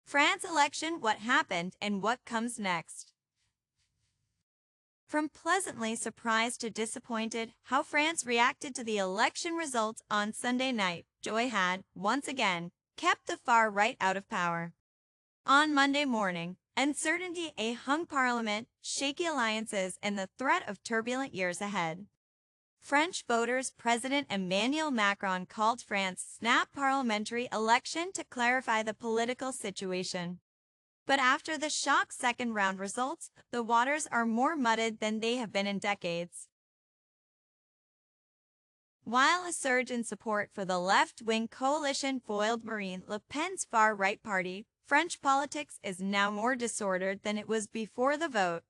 France election, what happened and what comes next. From pleasantly surprised to disappointed, how France reacted to the election results on Sunday night, joy had, once again, kept the far right out of power. On Monday morning, uncertainty hung parliament, shaky alliances, and the threat of turbulent years ahead. French voters, President Emmanuel Macron called France's snap parliamentary election to clarify the political situation. But after the shock second-round results, the waters are more muddied than they have been in decades. While a surge in support for the left-wing coalition foiled Marine Le Pen's far-right party, French politics is now more disordered than it was before the vote.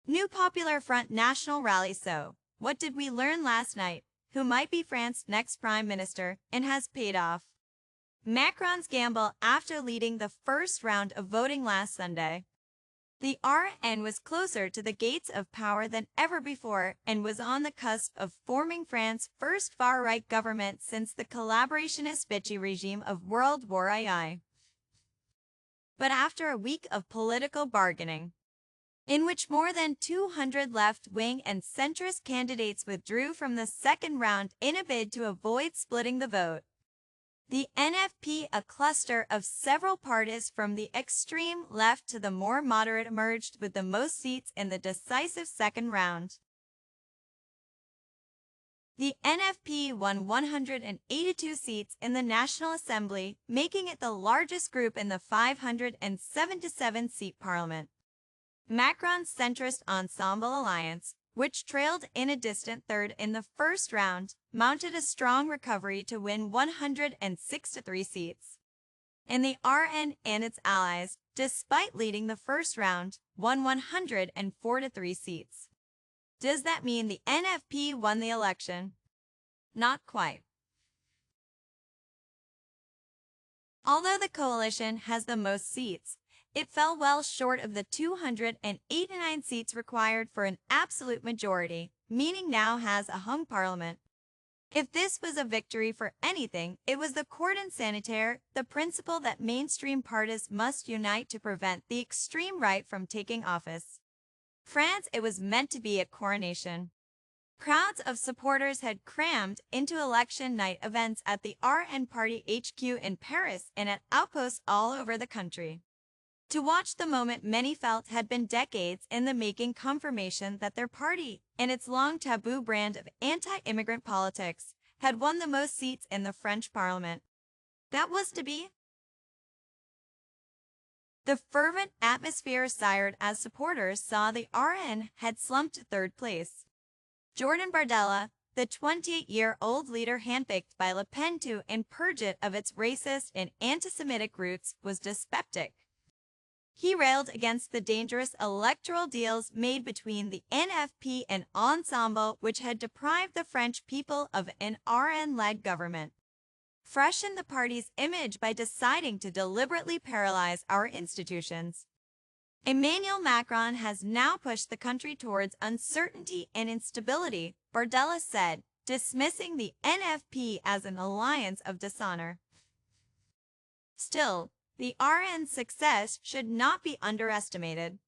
New Popular Front national rally. So, what did we learn last night? Who might be France's next prime minister, and has paid off? Macron's gamble after leading the first round of voting last Sunday. The RN was closer to the gates of power than ever before and was on the cusp of forming France's first far-right government since the collaborationist Vichy regime of World War II. But after a week of political bargaining, in which more than 200 left-wing and centrist candidates withdrew from the second round in a bid to avoid splitting the vote, the NFP, a cluster of several parties from the extreme left to the more moderate, emerged with the most seats in the decisive second round. The NFP won 182 seats in the National Assembly, making it the largest group in the 577-seat parliament. Macron's centrist Ensemble Alliance, which trailed in a distant third in the first round, mounted a strong recovery to win 163 seats. And the RN and its allies, despite leading the first round, won 143 seats. Does that mean the NFP won the election? Not quite. Although the coalition has the most seats, it fell well short of the 289 seats required for an absolute majority, meaning now has a hung parliament. If this was a victory for anything, it was the cordon sanitaire, the principle that mainstream parties must unite to prevent the extreme right from taking office. France, it was meant to be a coronation. Crowds of supporters had crammed into election night events at the RN Party HQ in Paris and at outposts all over the country, to watch the moment many felt had been decades in the making, confirmation that their party, and its long taboo brand of anti-immigrant politics, had won the most seats in the French parliament. That was to be. The fervent atmosphere sired as supporters saw the RN had slumped to third place. Jordan Bardella, the 28-year-old leader handpicked by Le Pen to purge it of its racist and anti-Semitic roots, was dyspeptic. He railed against the dangerous electoral deals made between the NFP and Ensemble, which had deprived the French people of an RN-led government, freshened the party's image by deciding to deliberately paralyze our institutions. Emmanuel Macron has now pushed the country towards uncertainty and instability, Bardella said, dismissing the NFP as an alliance of dishonor. Still, the RN's success should not be underestimated.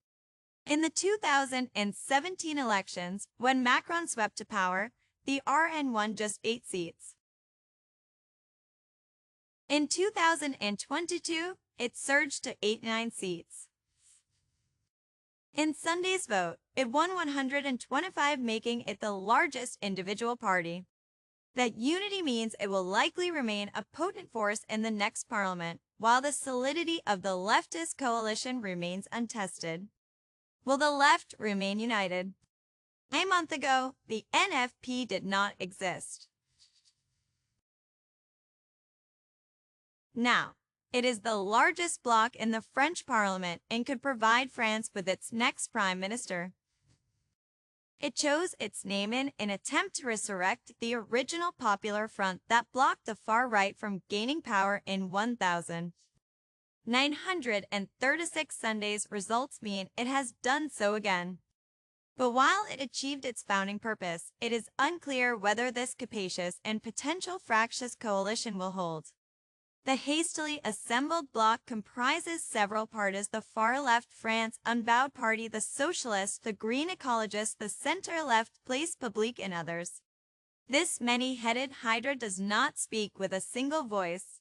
In the 2017 elections, when Macron swept to power, the RN won just 8 seats. In 2022, it surged to 89 seats. In Sunday's vote, it won 125, making it the largest individual party. That unity means it will likely remain a potent force in the next parliament, while the solidity of the leftist coalition remains untested. Will the left remain united? A month ago, the NFP did not exist. Now, it is the largest bloc in the French parliament and could provide France with its next prime minister. It chose its name in an attempt to resurrect the original Popular Front that blocked the far right from gaining power in 1936. Sunday's results mean it has done so again. But while it achieved its founding purpose, it is unclear whether this capacious and potential fractious coalition will hold. The hastily assembled bloc comprises several parties: the far-left France Unbowed Party, the Socialists, the Green Ecologists, the center-left Place Publique, and others. This many-headed hydra does not speak with a single voice.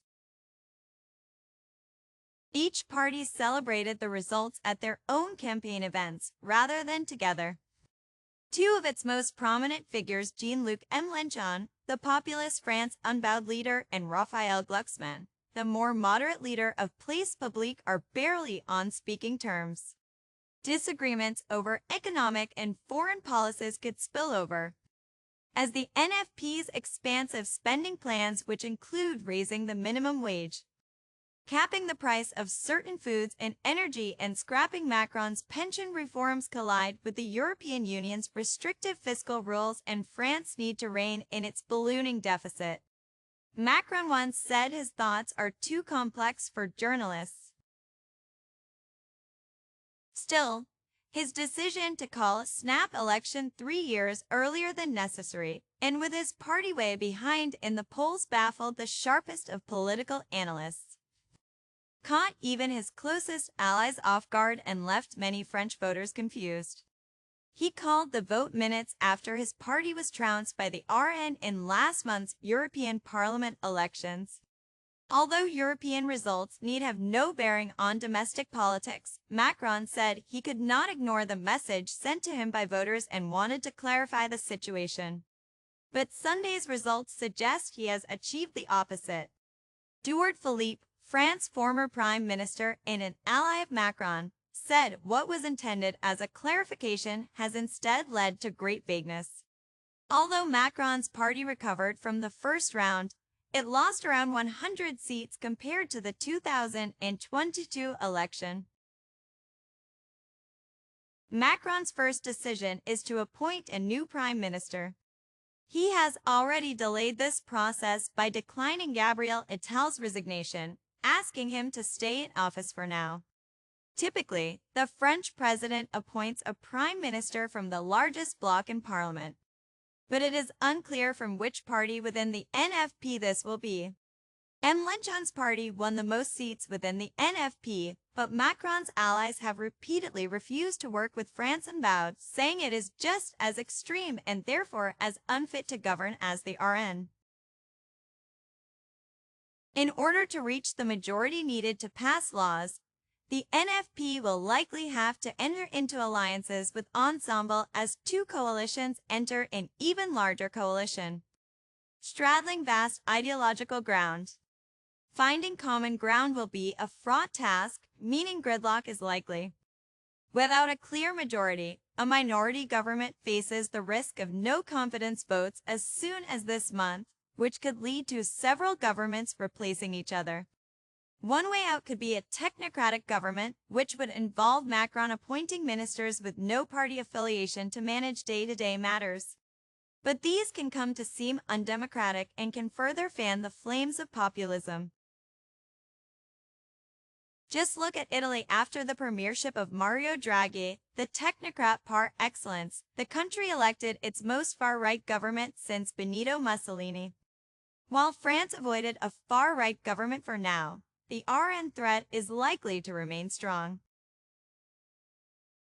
Each party celebrated the results at their own campaign events, rather than together. Two of its most prominent figures, Jean-Luc Mélenchon, the populist France Unbowed leader, and Raphael Glucksmann, the more moderate leader of Place Publique, are barely on speaking terms. Disagreements over economic and foreign policies could spill over, as the NFP's expansive spending plans, which include raising the minimum wage, capping the price of certain foods and energy, and scrapping Macron's pension reforms, collide with the European Union's restrictive fiscal rules and France's need to rein in its ballooning deficit. Macron once said his thoughts are too complex for journalists. Still, his decision to call a snap election 3 years earlier than necessary, and with his party way behind in the polls, baffled the sharpest of political analysts, caught even his closest allies off guard, and left many French voters confused. He called the vote minutes after his party was trounced by the RN in last month's European Parliament elections. Although European results need have no bearing on domestic politics, Macron said he could not ignore the message sent to him by voters and wanted to clarify the situation. But Sunday's results suggest he has achieved the opposite. Édouard Philippe, France's former prime minister and an ally of Macron, said what was intended as a clarification has instead led to great vagueness. Although Macron's party recovered from the first round, it lost around 100 seats compared to the 2022 election. Macron's first decision is to appoint a new prime minister. He has already delayed this process by declining Gabriel Attal's resignation, asking him to stay in office for now. Typically, the French president appoints a prime minister from the largest bloc in parliament, but it is unclear from which party within the NFP this will be. Mélenchon's party won the most seats within the NFP, but Macron's allies have repeatedly refused to work with France Unbowed, saying it is just as extreme and therefore as unfit to govern as the RN. In order to reach the majority needed to pass laws, the NFP will likely have to enter into alliances with Ensemble as two coalitions enter an even larger coalition, straddling vast ideological ground. Finding common ground will be a fraught task, meaning gridlock is likely. Without a clear majority, a minority government faces the risk of no-confidence votes as soon as this month, which could lead to several governments replacing each other. One way out could be a technocratic government, which would involve Macron appointing ministers with no party affiliation to manage day-to-day matters. But these can come to seem undemocratic and can further fan the flames of populism. Just look at Italy after the premiership of Mario Draghi, the technocrat par excellence. The country elected its most far-right government since Benito Mussolini. While France avoided a far-right government for now, the RN threat is likely to remain strong.